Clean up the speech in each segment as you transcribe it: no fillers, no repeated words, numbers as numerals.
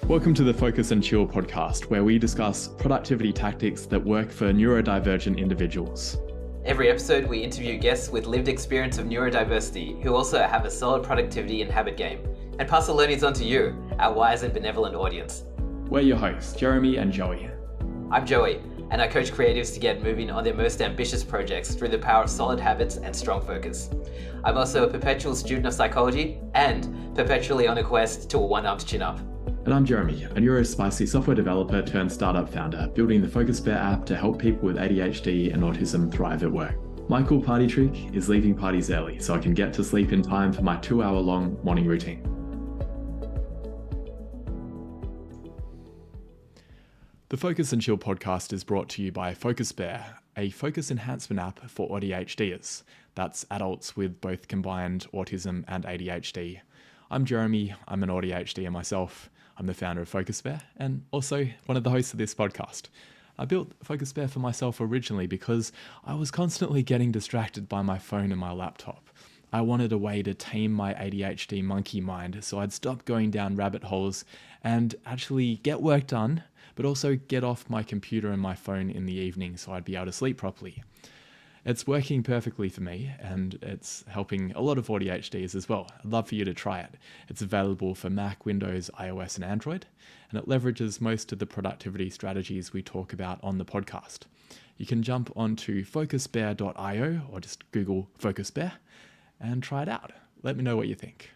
Welcome to the Focus and Chill podcast, where we discuss productivity tactics that work for neurodivergent individuals. Every episode, we interview guests with lived experience of neurodiversity who also have a solid productivity and habit game, and pass the learnings on to you, our wise and benevolent audience. We're your hosts, Jeremy and Joey. I'm Joey, and I coach creatives to get moving on their most ambitious projects through the power of solid habits and strong focus. I'm also a perpetual student of psychology and perpetually on a quest to a one-armed chin-up. And I'm Jeremy, a neurospicy software developer turned startup founder, building the Focus Bear app to help people with ADHD and autism thrive at work. My cool party trick is leaving parties early so I can get to sleep in time for my 2-hour-long morning routine. The Focus and Chill podcast is brought to you by Focus Bear, a focus enhancement app for ADHDers. That's adults with both combined autism and ADHD. I'm Jeremy, I'm an ADHDer myself. I'm the founder of Focus Bear and also one of the hosts of this podcast. I built Focus Bear for myself originally because I was constantly getting distracted by my phone and my laptop. I wanted a way to tame my ADHD monkey mind so I'd stop going down rabbit holes and actually get work done, but also get off my computer and my phone in the evening so I'd be able to sleep properly. It's working perfectly for me and it's helping a lot of ADHDs as well. I'd love for you to try it. It's available for Mac, Windows, iOS and Android, and it leverages most of the productivity strategies we talk about on the podcast. You can jump onto focusbear.io or just Google Focus Bear and try it out. Let me know what you think.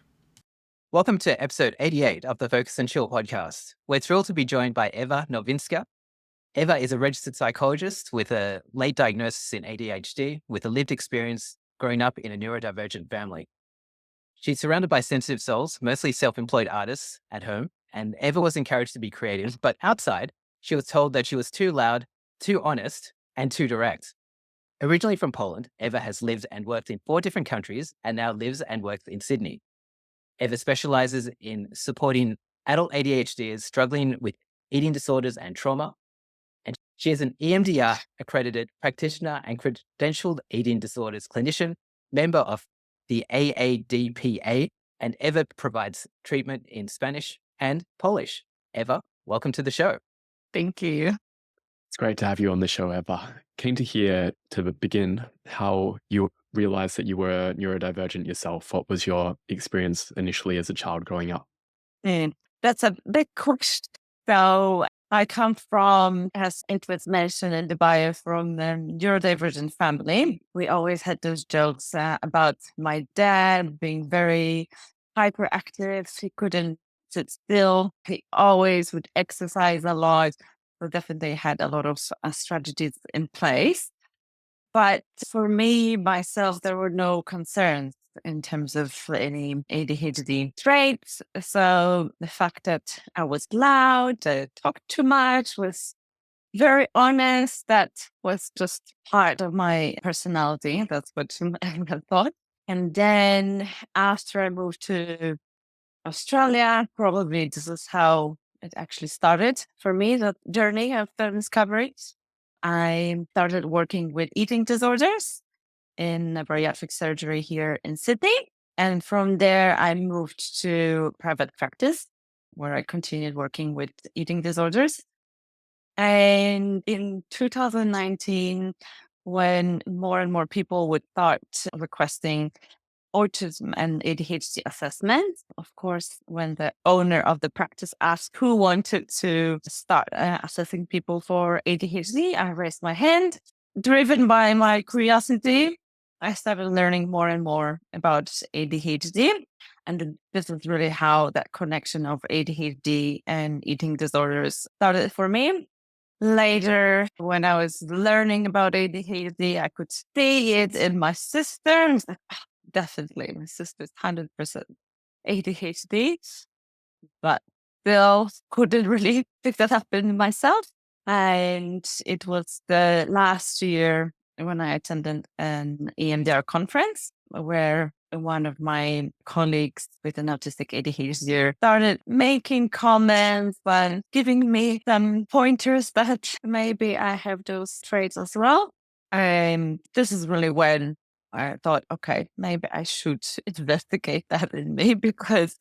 Welcome to episode 88 of the Focus and Chill podcast. We're thrilled to be joined by Ewa Nowińska. Ewa is a registered psychologist with a late diagnosis in ADHD with a lived experience growing up in a neurodivergent family. She's surrounded by sensitive souls, mostly self-employed artists at home, and Ewa was encouraged to be creative, but outside, she was told that she was too loud, too honest, and too direct. Originally from Poland, Ewa has lived and worked in 4 different countries and now lives and works in Sydney. Ewa specializes in supporting adult ADHDers struggling with eating disorders and trauma. And she is an EMDR-accredited practitioner and credentialed eating disorders clinician, member of the AADPA, and Ewa provides treatment in Spanish and Polish. Ewa, welcome to the show. Thank you. It's great to have you on the show, Ewa. Keen to hear, to begin, how you realized that you were neurodivergent yourself. What was your experience initially as a child growing up? That's a big question. So I come from, as it was mentioned in the bio, from the neurodivergent family. We always had those jokes about my dad being very hyperactive. He couldn't sit still. He always would exercise a lot. So definitely had a lot of strategies in place. But for me, myself, there were no concerns in terms of any ADHD traits. So the fact that I was loud, I talked too much, was very honest, that was just part of my personality. That's what I thought. And then after I moved to Australia, probably this is how it actually started for me, the journey of the discovery. I started working with eating disorders in a bariatric surgery here in Sydney. And from there, I moved to private practice, where I continued working with eating disorders. And in 2019, when more and more people would start requesting autism and ADHD assessment, of course, when the owner of the practice asked who wanted to start assessing people for ADHD, I raised my hand. Driven by my curiosity, I started learning more and more about ADHD. And this is really how that connection of ADHD and eating disorders started for me. Later, when I was learning about ADHD, I could see it in my sister. Definitely, my sister's 100% ADHD, but still couldn't really pick that up in myself. And it was the last year when I attended an EMDR conference where one of my colleagues with an autistic ADHD started making comments and giving me some pointers that maybe I have those traits as well. And this is really when I thought, okay, maybe I should investigate that in me because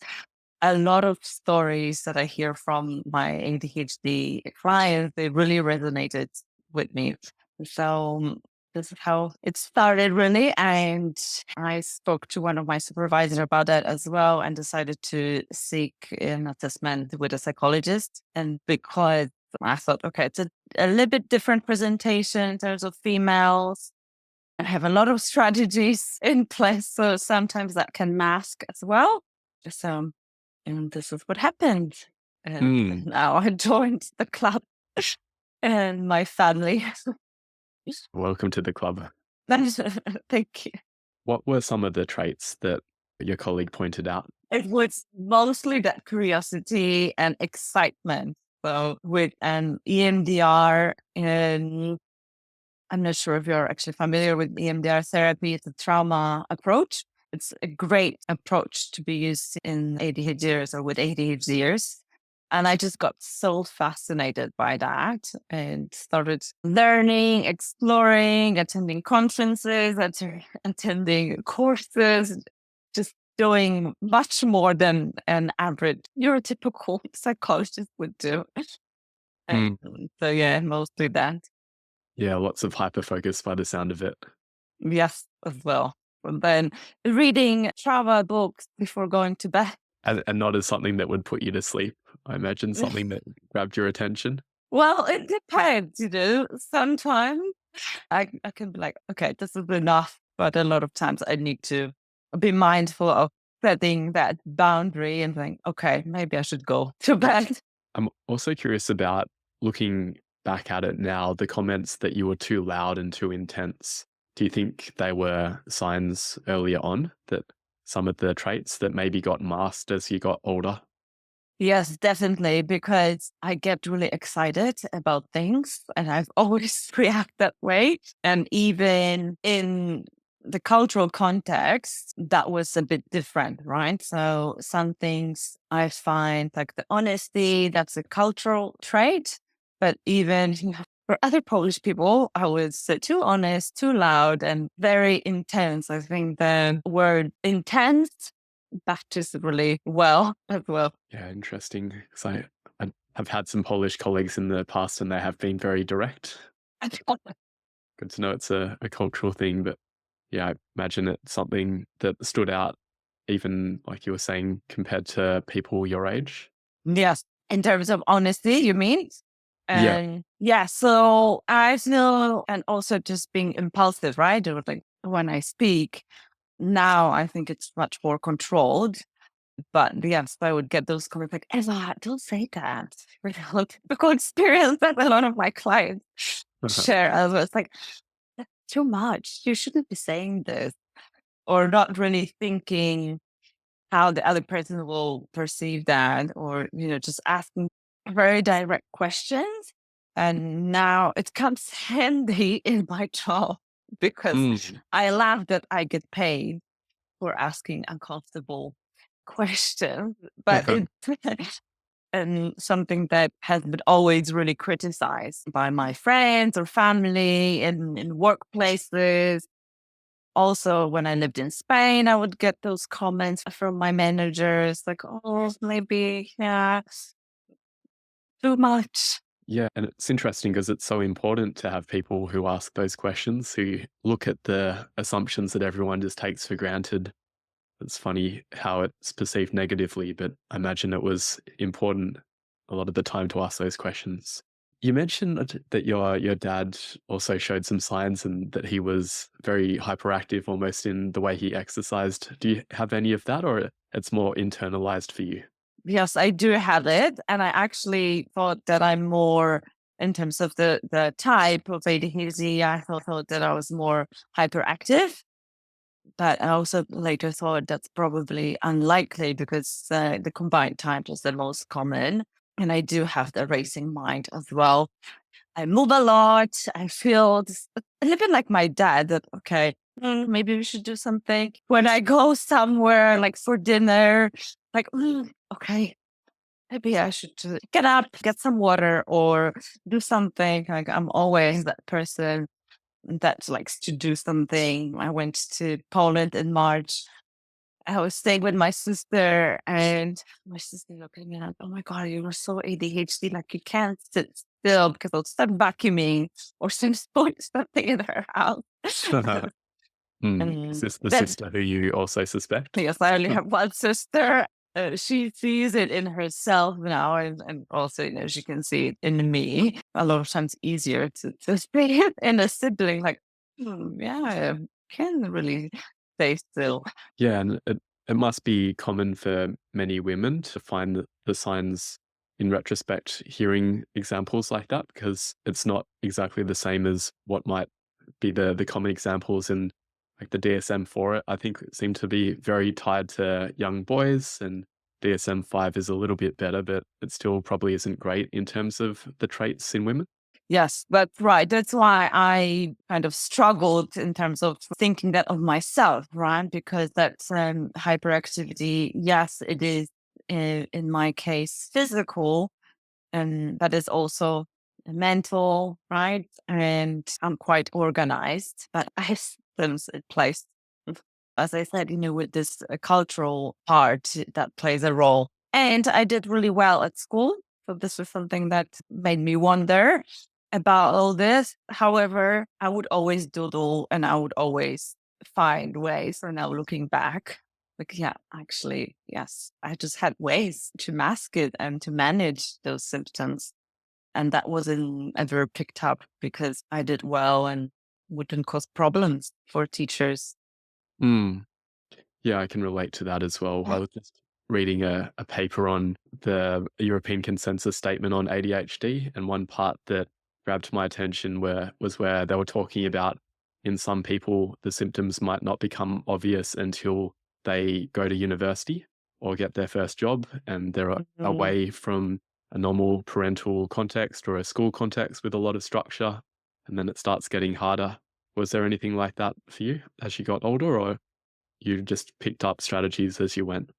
a lot of stories that I hear from my ADHD clients, they really resonated with me. So this is how it started really. And I spoke to one of my supervisors about that as well and decided to seek an assessment with a psychologist. And because I thought, okay, it's a little bit different presentation in terms of females. I have a lot of strategies in place. So sometimes that can mask as well. So, and this is what happened. And now I joined the club and my family. Welcome to the club. Thank you. What were some of the traits that your colleague pointed out? It was mostly that curiosity and excitement. So with an EMDR, and I'm not sure if you're actually familiar with EMDR therapy, it's a trauma approach. It's a great approach to be used in ADHDers or with ADHDers. And I just got so fascinated by that and started learning, exploring, attending conferences, attending courses, just doing much more than an average neurotypical psychologist would do. And so, yeah, mostly that. Yeah, lots of hyper-focus by the sound of it. Yes, as well. And then reading trauma books before going to bed. And not as something that would put you to sleep. I imagine something that grabbed your attention. Well, it depends, sometimes I can be like, okay, this is enough. But a lot of times I need to be mindful of setting that boundary and think, okay, maybe I should go to bed. I'm also curious about looking back at it now, the comments that you were too loud and too intense. Do you think they were signs earlier on that some of the traits that maybe got masked as you got older? Yes, definitely, because I get really excited about things and I've always react that way. And even in the cultural context, that was a bit different, right? So some things I find like the honesty, that's a cultural trait. But even for other Polish people, I was too honest, too loud, and very intense. I think the word intense matches really well as well. Yeah, interesting. So I have had some Polish colleagues in the past and they have been very direct. Good to know it's a cultural thing, but yeah, I imagine it's something that stood out even, like you were saying, compared to people your age. Yes. In terms of honesty, you mean? Yeah. Yeah. So I feel, and also just being impulsive, right? Or like when I speak, now I think it's much more controlled. But yes, I would get those comments like, Eva, don't say that. Really typical experience that a lot of my clients share as well. It's like, that's too much. You shouldn't be saying this. Or not really thinking how the other person will perceive that, or, just asking very direct questions. And now it comes handy in my job because I love that I get paid for asking uncomfortable questions, but it's and something that has been always really criticized by my friends or family in workplaces. Also, when I lived in Spain, I would get those comments from my managers like, oh, maybe, yeah, too much. Yeah, and it's interesting because it's so important to have people who ask those questions, who look at the assumptions that everyone just takes for granted. It's funny how it's perceived negatively, but I imagine it was important a lot of the time to ask those questions. You mentioned that your dad also showed some signs and that he was very hyperactive almost in the way he exercised. Do you have any of that, or it's more internalized for you? Yes, I do have it. And I actually thought that I'm more, in terms of the type of ADHD, I thought that I was more hyperactive. But I also later thought that's probably unlikely because the combined type is the most common. And I do have the racing mind as well. I move a lot. I feel a little bit like my dad that, okay, maybe we should do something. When I go somewhere like for dinner, like, okay, maybe I should get up, get some water or do something. Like I'm always that person that likes to do something. I went to Poland in March I was staying with my sister, and my sister looked at me like, "Oh my God, you are so ADHD, like you can't sit still because I'll start vacuuming or start doing something in her house." Is And this the then, sister who you also suspect? yes, I only have one sister. She sees it in herself now, and also, she can see it in me. A lot of times easier to see it in a sibling, like, yeah, I can really stay still. Yeah, and it must be common for many women to find the signs in retrospect, hearing examples like that, because it's not exactly the same as what might be the common examples in like the DSM for it. I think it seemed to be very tied to young boys, and DSM-5 is a little bit better, but it still probably isn't great in terms of the traits in women. Yes, that's right. That's why I kind of struggled in terms of thinking that of myself, right? Because that's hyperactivity. Yes, it is in my case physical, and that is also mental, right? And I'm quite organized, but I have systems in place. As I said, with this cultural part that plays a role. And I did really well at school. So this was something that made me wonder about all this. However, I would always doodle and I would always find ways. So now looking back, like, yeah, actually, yes, I just had ways to mask it and to manage those symptoms. And that wasn't ever picked up because I did well and wouldn't cause problems for teachers. Mm. Yeah, I can relate to that as well. I was just reading a paper on the European Consensus Statement on ADHD, and one part that grabbed my attention was where they were talking about in some people, the symptoms might not become obvious until they go to university or get their first job, and they're away from a normal parental context or a school context with a lot of structure, and then it starts getting harder. Was there anything like that for you as you got older, or you just picked up strategies as you went?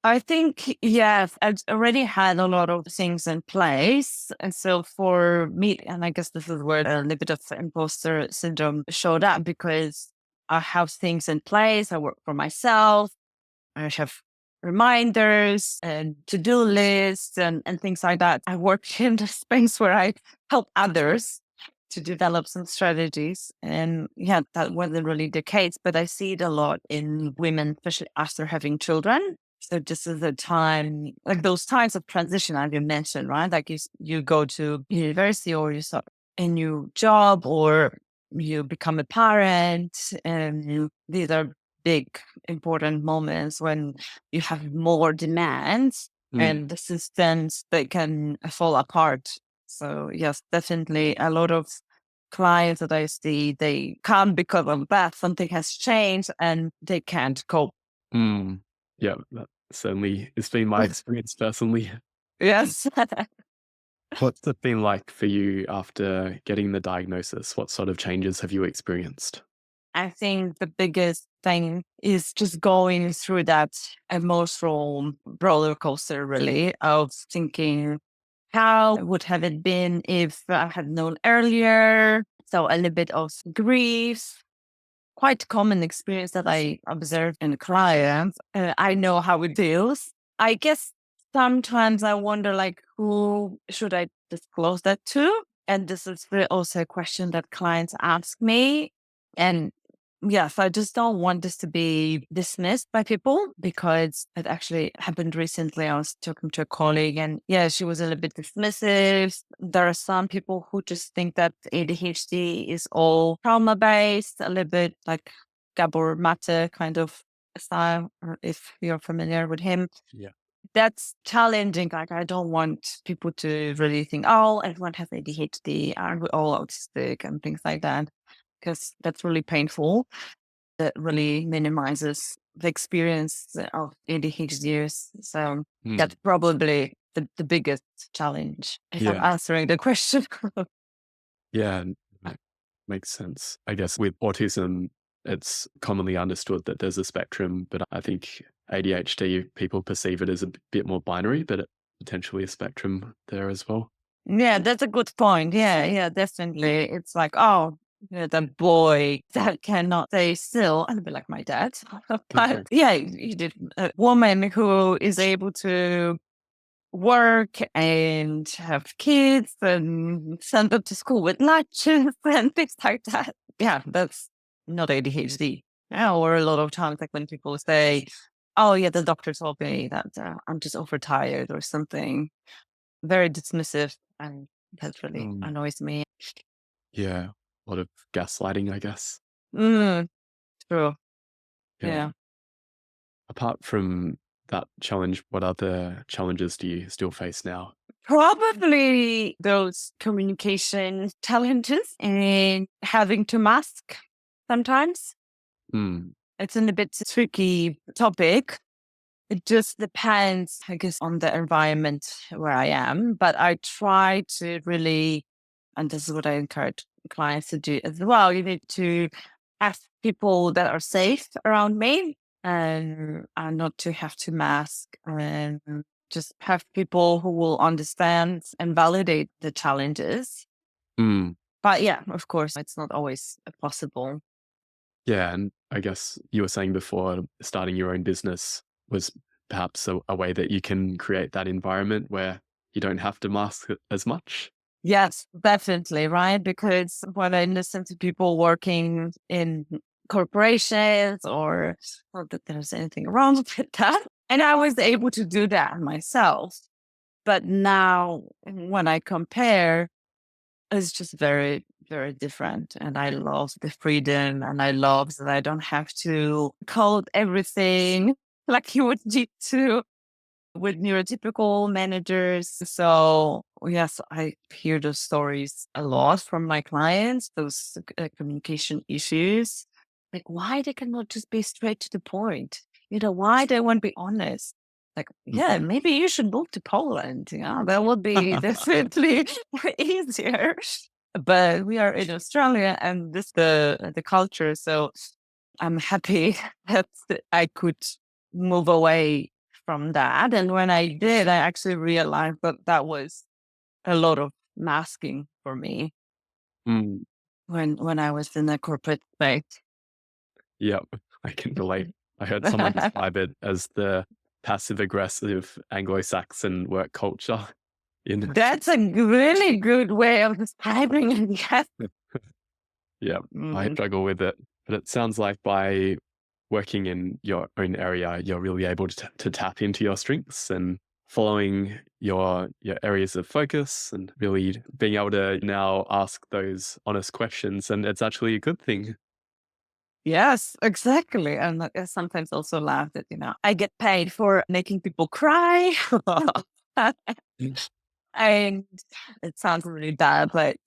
I think, yes, I've already had a lot of things in place. And so for me, and I guess this is where a little bit of imposter syndrome showed up because I have things in place. I work for myself. I have reminders and to-do lists and things like that. I work in the space where I help others to develop some strategies. And yeah, that wasn't really the case, but I see it a lot in women, especially after having children. So this is a time, like those times of transition, as you mentioned, right? Like you go to university or you start a new job or you become a parent, and these are big, important moments when you have more demands Mm. and the systems they can fall apart. So yes, definitely a lot of clients that I see, they come because of that. Something has changed and they can't cope. Mm. Yeah, that certainly has been my experience personally. Yes. What's it been like for you after getting the diagnosis? What sort of changes have you experienced? I think the biggest thing is just going through that emotional roller coaster, really, of thinking, how would have it been if I had known earlier? So a little bit of grief, quite common experience that I observe in clients. I know how it feels. I guess sometimes I wonder, like, who should I disclose that to? And this is also a question that clients ask me. And yes, I just don't want this to be dismissed by people because it actually happened recently. I was talking to a colleague and yeah, she was a little bit dismissive. There are some people who just think that ADHD is all trauma based, a little bit like Gabor Mate kind of style, or if you're familiar with him. Yeah. That's challenging. Like, I don't want people to really think, oh, everyone has ADHD, aren't we all autistic and things like that, because that's really painful. That really minimizes the experience of ADHDers. So Mm. that's probably the biggest challenge, if I'm Yeah. answering the question. Yeah. Makes sense. I guess with autism, it's commonly understood that there's a spectrum, but I think ADHD, people perceive it as a bit more binary, but potentially a spectrum there as well. Yeah, that's a good point. Yeah, definitely. It's like, oh, the boy that cannot stay still, and a bit like my dad. But yeah, you did a woman who is able to work and have kids and send them to school with lunches and things like that. Yeah, that's not ADHD. Yeah, or a lot of times, like when people say, "Oh, yeah, the doctor told me that I'm just overtired or something," very dismissive, and that really Mm, annoys me. yeah, a lot of gaslighting, I guess. Mm, true. Yeah. Yeah. Apart from that challenge, what other challenges do you still face now? Probably those communication challenges and having to mask sometimes. Mm, It's a bit tricky topic. It just depends, I guess, on the environment where I am. But I try to really, and this is what I encourage clients to do as well. You need to have people that are safe around me and not to have to mask and just have people who will understand and validate the challenges. mm. But yeah, of course, it's not always possible. Yeah, and I guess you were saying before starting your own business was perhaps a way that you can create that environment where you don't have to mask it as much. Yes, definitely, right? Because when I listen to people working in corporations, or not that there's anything wrong with that, and I was able to do that myself. But now when I compare, it's just very, very different. And I love the freedom, and I love that I don't have to code everything like you would need to with neurotypical managers. So yes, I hear those stories a lot from my clients, those communication issues. Like why they cannot just be straight to the point? Why they won't be honest? Like, yeah, Mhm. maybe you should move to Poland. Yeah, that would be definitely easier. But we are in Australia and this the culture. So I'm happy that I could move away from that. And when I did, I actually realized that that was a lot of masking for me Mm, when I was in the corporate space. yep, I can relate. I heard someone describe it as the passive aggressive Anglo-Saxon work culture in That's a really good way of describing it. Yes. yeah, I Mhm. struggle with it. But it sounds like by working in your own area, you're really able to tap into your strengths and following your areas of focus and really being able to now ask those honest questions. And it's actually a good thing. Yes, exactly. And I sometimes also laugh that, I get paid for making people cry. And it sounds really bad, but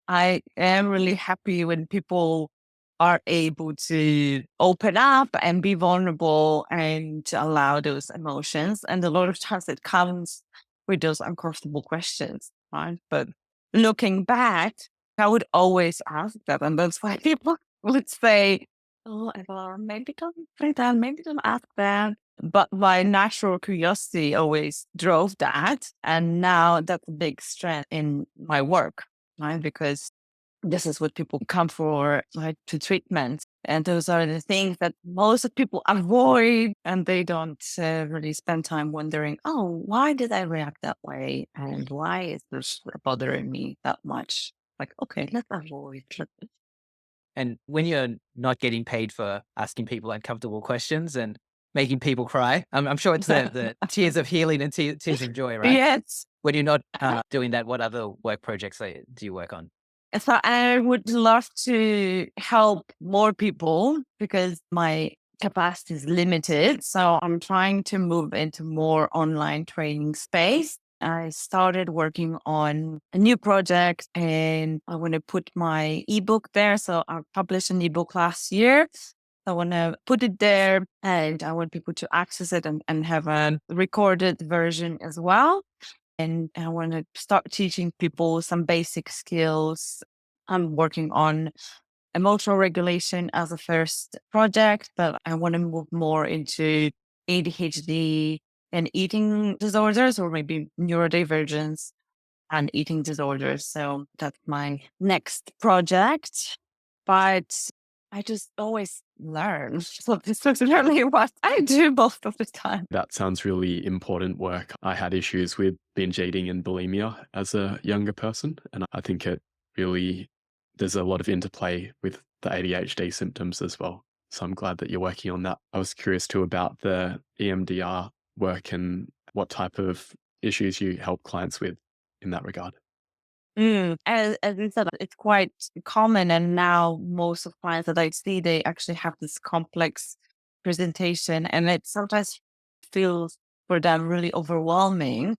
I am really happy when people are able to open up and be vulnerable and to allow those emotions. And a lot of times it comes with those uncomfortable questions, right? But looking back, I would always ask that. And that's why people would say, "Oh, Eva, maybe don't say that, maybe don't ask that." But my natural curiosity always drove that. And now that's a big strength in my work, right? Because this is what people come for, like to treatment. And those are the things that most of people avoid, and they don't really spend time wondering, oh, why did I react that way? And why is this bothering me that much? Like, okay, let's avoid. And when you're not getting paid for asking people uncomfortable questions and making people cry, I'm sure it's the tears of healing and tears of joy, right? Yes. When you're not doing that, what other work projects do you work on? So I would love to help more people because my capacity is limited. So I'm trying to move into more online training space. I started working on a new project and I want to put my ebook there. So I published an ebook last year. I want to put it there and I want people to access it and have a recorded version as well. And I want to start teaching people some basic skills. I'm working on emotional regulation as a first project, but I want to move more into ADHD and eating disorders, or maybe neurodivergence and eating disorders. So that's my next project. but I just always learn. So this is really what I do most of the time. That sounds really important work. I had issues with binge eating and bulimia as a younger person, and I think there's a lot of interplay with the ADHD symptoms as well. So I'm glad that you're working on that. I was curious too about the EMDR work and what type of issues you help clients with in that regard. As you said, it's quite common. And now most of clients that I see, they actually have this complex presentation. And it sometimes feels for them really overwhelming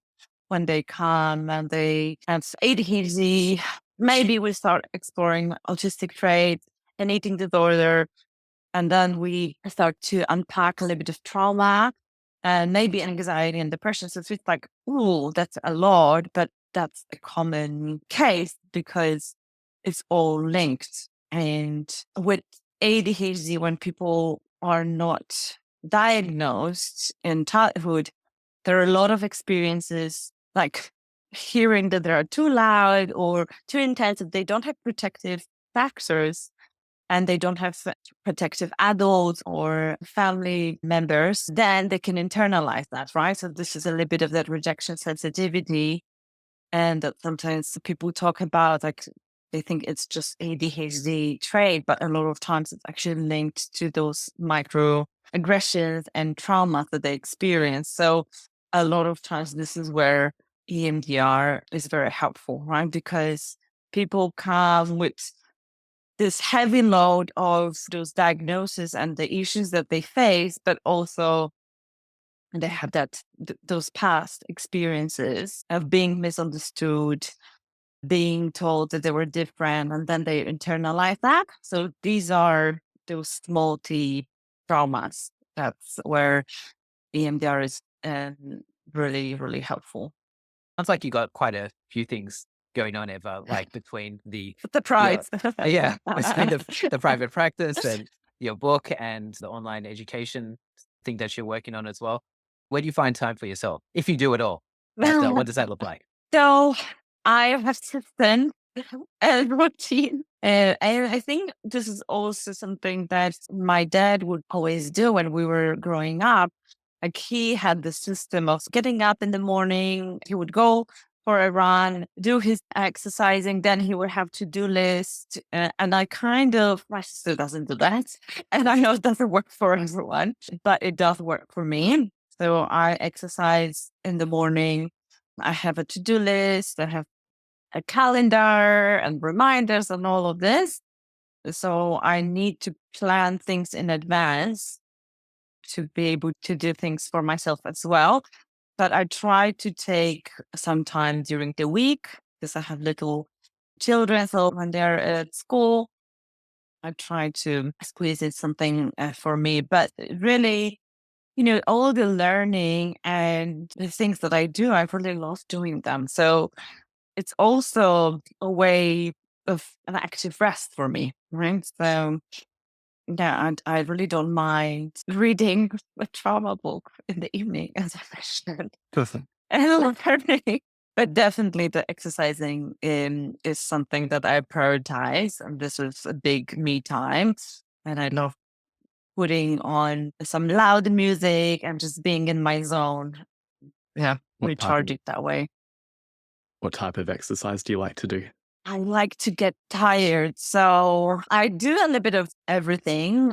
when they come and they have ADHD. Maybe we start exploring autistic traits and eating disorder. And then we start to unpack a little bit of trauma and maybe anxiety and depression. So it's like, ooh, that's a lot, but that's a common case because it's all linked. And with ADHD, when people are not diagnosed in childhood, there are a lot of experiences like hearing that they are too loud or too intense, that they don't have protective factors and they don't have protective adults or family members, then they can internalize that, right? So this is a little bit of that rejection sensitivity. And that sometimes people talk about, like, they think it's just ADHD trait, but a lot of times it's actually linked to those microaggressions and traumas that they experience. So a lot of times this is where EMDR is very helpful, right? Because people come with this heavy load of those diagnoses and the issues that they face, but also they have those past experiences of being misunderstood, being told that they were different, and then they internalize that. So these are those multi traumas. That's where EMDR is really, really helpful. Sounds like you got quite a few things going on, Eva, like between the The pride. between the private practice and your book and the online education thing that you're working on as well. Where do you find time for yourself, if you do at all? What does that look like? So I have system and routine. And I think this is also something that my dad would always do when we were growing up. Like, he had the system of getting up in the morning. He would go for a run, do his exercising, then he would have to-do list. And my sister doesn't do that. And I know it doesn't work for everyone, but it does work for me. So I exercise in the morning. I have a to-do list. I have a calendar and reminders and all of this. So I need to plan things in advance to be able to do things for myself as well. But I try to take some time during the week because I have little children. So when they're at school, I try to squeeze in something for me. But really, all the learning and the things that I do, I really love doing them. So it's also a way of an active rest for me, right? So yeah, and I really don't mind reading a trauma book in the evening, as I mentioned, and learning. But definitely the exercising is something that I prioritize. And this is a big me time. And I love putting on some loud music and just being in my zone. Yeah, recharge it that way. What type of exercise do you like to do? I like to get tired. So I do a little bit of everything.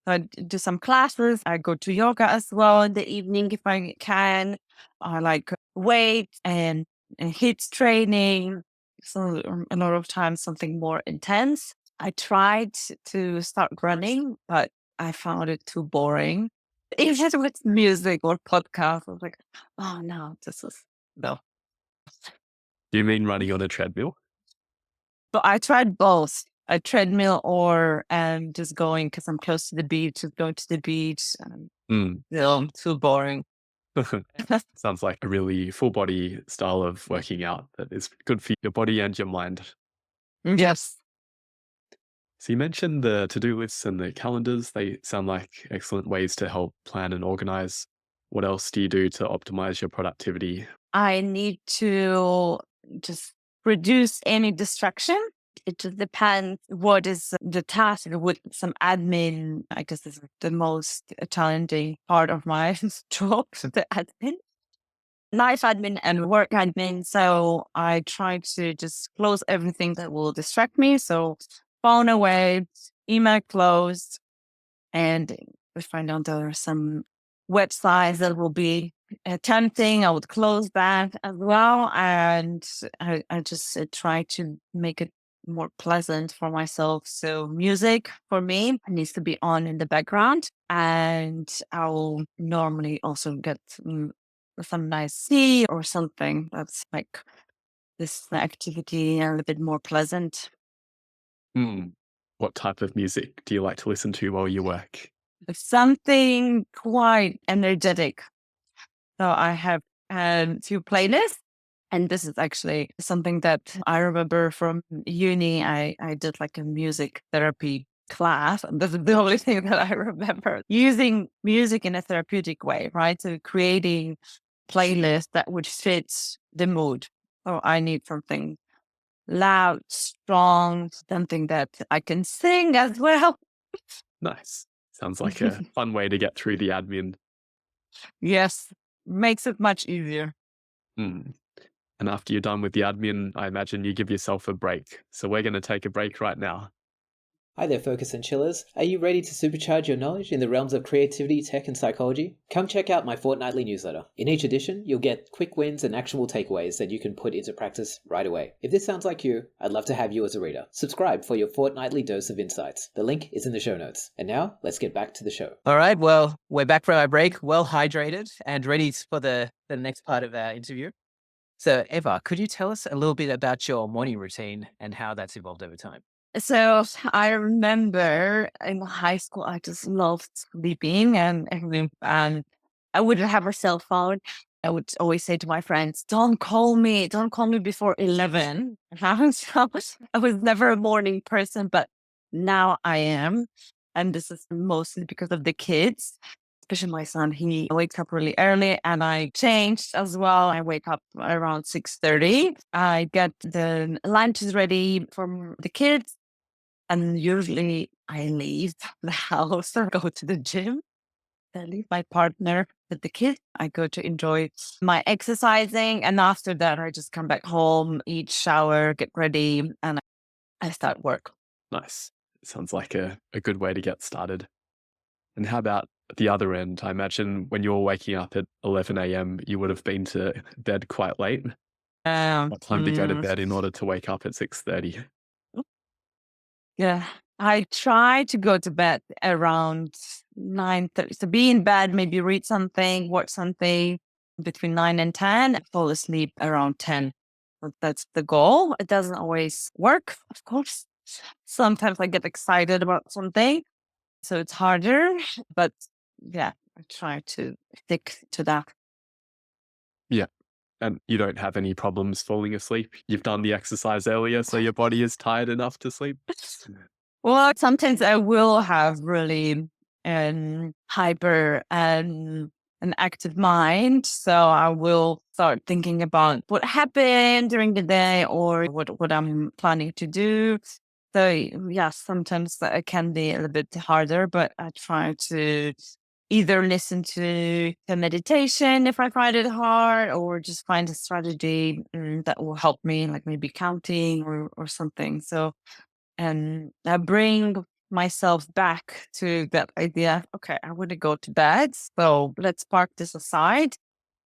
I do some classes. I go to yoga as well in the evening if I can. I like weight and HIIT training. So a lot of times something more intense. I tried to start running, but I found it too boring. Even with music or podcast, I was like, oh no, no. Do you mean running on a treadmill? But I tried both. A treadmill or just going because I'm close to the beach, just going to the beach. Too boring. Sounds like a really full body style of working out that is good for your body and your mind. Yes. So you mentioned the to-do lists and the calendars. They sound like excellent ways to help plan and organize. What else do you do to optimize your productivity? I need to just reduce any distraction. It just depends what is the task. With some admin, I guess this is the most challenging part of my job, the admin. Life admin and work admin. So I try to just close everything that will distract me. So phone away, email closed, and if I know there are some websites that will be tempting, I would close that as well. And I just try to make it more pleasant for myself. So music for me needs to be on in the background. And I'll normally also get some nice tea or something that's like this activity a little bit more pleasant. What type of music do you like to listen to while you work? Something quite energetic. So I have a few playlists, and this is actually something that I remember from uni. I did like a music therapy class, and this is the only thing that I remember using music in a therapeutic way, right? So creating playlists that would fit the mood. So I need something loud, strong, something that I can sing as well. Nice. Sounds like a fun way to get through the admin. Yes, makes it much easier. And after you're done with the admin, I imagine you give yourself a break. So we're going to take a break right now. Hi there, Focus and Chillers. Are you ready to supercharge your knowledge in the realms of creativity, tech, and psychology? Come check out my fortnightly newsletter. In each edition, you'll get quick wins and actionable takeaways that you can put into practice right away. If this sounds like you, I'd love to have you as a reader. Subscribe for your fortnightly dose of insights. The link is in the show notes. And now, let's get back to the show. All right. Well, we're back from our break, well hydrated and ready for the next part of our interview. So, Eva, could you tell us a little bit about your morning routine and how that's evolved over time? So I remember in high school, I just loved sleeping and everything. And I wouldn't have a cell phone. I would always say to my friends, don't call me before 11. So I was never a morning person, but now I am. And this is mostly because of the kids, especially my son. He wakes up really early and I changed as well. I wake up around 6:30. I get the lunches ready for the kids. And usually I leave the house or go to the gym. I leave my partner with the kids. I go to enjoy my exercising. And after that, I just come back home, eat, shower, get ready, and I start work. Nice. Sounds like a good way to get started. And how about the other end? I imagine when you were waking up at 11 a.m., you would have been to bed quite late. What time to go to bed in order to wake up at 6:30? Yeah, I try to go to bed around 9:30. So be in bed, maybe read something, watch something between 9 and 10, and fall asleep around 10. But that's the goal. It doesn't always work, of course. Sometimes I get excited about something, so it's harder. But yeah, I try to stick to that. Yeah. And you don't have any problems falling asleep. You've done the exercise earlier, so your body is tired enough to sleep. Well, sometimes I will have really hyper and an active mind. So I will start thinking about what happened during the day or what I'm planning to do. So yeah, sometimes it can be a little bit harder, but I try to either listen to the meditation if I find it hard, or just find a strategy that will help me, like maybe counting or something. So, and I bring myself back to that idea. Okay, I want to go to bed. So let's park this aside.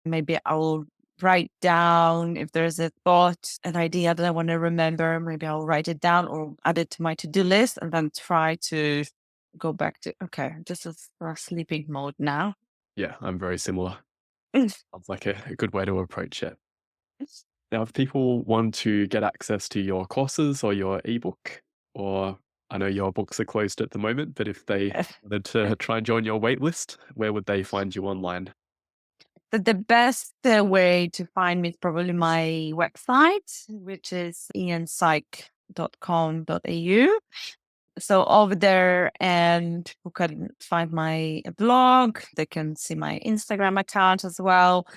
Maybe I will write down if there's a thought, an idea that I want to remember. Maybe I'll write it down or add it to my to-do list and then try to go back to, okay, this is our sleeping mode now. Yeah, I'm very similar. Sounds like a good way to approach it. Now, if people want to get access to your courses or your ebook, or I know your books are closed at the moment, but if they wanted to try and join your waitlist, where would they find you online? The best way to find me is probably my website, which is ianpsych.com.au. So over there, and you can find my blog. They can see my Instagram account as well.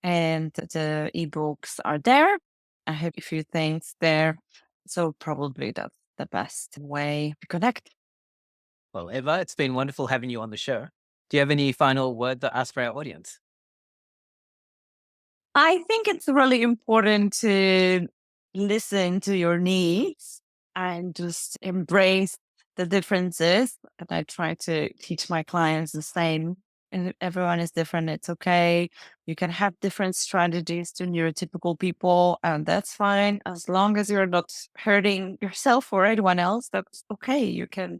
And the ebooks are there. I have a few things there. So probably that's the best way to connect. Well, Eva, it's been wonderful having you on the show. Do you have any final word to ask for our audience? I think it's really important to listen to your needs and just embrace the differences. And I try to teach my clients the same. And everyone is different. It's okay. You can have different strategies to neurotypical people, and that's fine. As long as you're not hurting yourself or anyone else, that's okay. You can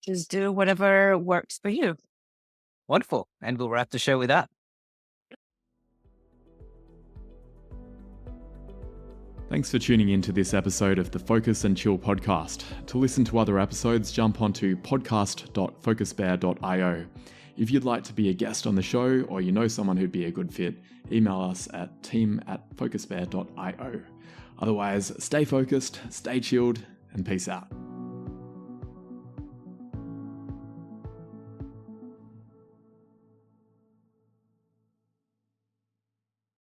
just do whatever works for you. Wonderful. And we'll wrap the show with that. Thanks for tuning in to this episode of the Focus and Chill podcast. To listen to other episodes, jump onto podcast.focusbear.io. If you'd like to be a guest on the show, or you know someone who'd be a good fit, email us at team@focusbear.io. Otherwise, stay focused, stay chilled, and peace out.